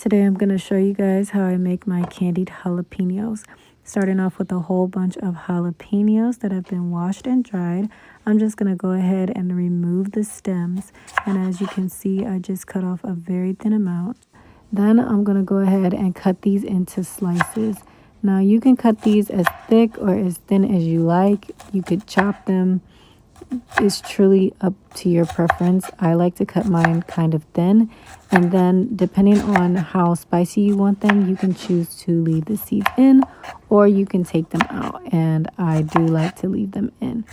Today I'm going to show you guys how I make my candied jalapeños. Starting off with a whole bunch of jalapeños that have been washed and dried. I'm just going to go ahead and remove the stems. And as you can see, I just cut off a very thin amount. Then I'm going to go ahead and cut these into slices. Now you can cut these as thick or as thin as you like. You could chop them. It's truly up to your preference. I like to cut mine kind of thin, and then depending on how spicy you want them, you can choose to leave the seeds in or you can take them out, and I do like to leave them in.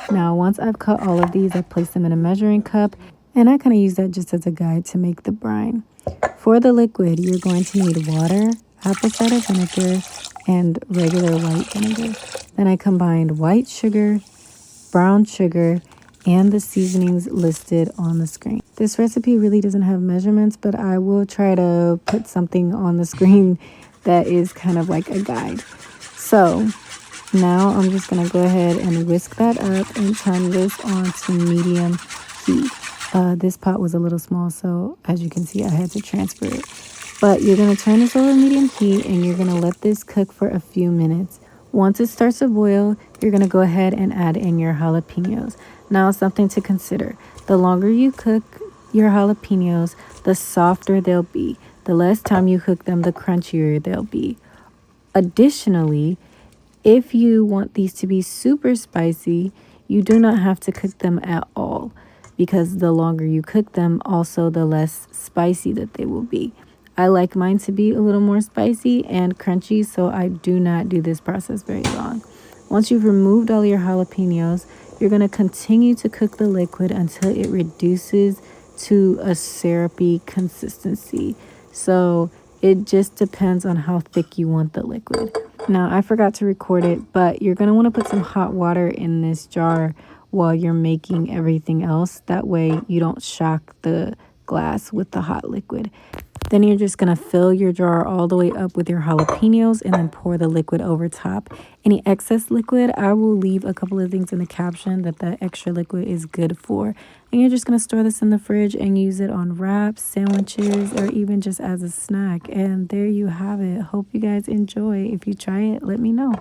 Now once I've cut all of these, I place them in a measuring cup, and I kind of use that just as a guide to make the brine. For the liquid, you're going to need water, apple cider vinegar, and regular white vinegar. Then I combined white sugar, brown sugar, and the seasonings listed on the screen. This recipe really doesn't have measurements, but I will try to put something on the screen that is kind of like a guide. So now I'm just going to go ahead and whisk that up and turn this on to medium heat. This pot was a little small, so as you can see, I had to transfer it. But you're going to turn this over medium heat, and you're going to let this cook for a few minutes. Once it starts to boil, you're going to go ahead and add in your jalapeños. Now, something to consider. The longer you cook your jalapeños, the softer they'll be. The less time you cook them, the crunchier they'll be. Additionally, if you want these to be super spicy, you do not have to cook them at all, because the longer you cook them, also the less spicy that they will be. I like mine to be a little more spicy and crunchy, so I do not do this process very long. Once you've removed all your jalapeños, you're going to continue to cook the liquid until it reduces to a syrupy consistency. So it just depends on how thick you want the liquid. Now, I forgot to record it, but you're going to want to put some hot water in this jar while you're making everything else. That way you don't shock the glass with the hot liquid. Then you're just going to fill your jar all the way up with your jalapeños and then pour the liquid over top. Any excess liquid, I will leave a couple of things in the caption that the extra liquid is good for. And you're just going to store this in the fridge and use it on wraps, sandwiches, or even just as a snack. And there you have it. Hope you guys enjoy. If you try it, let me know.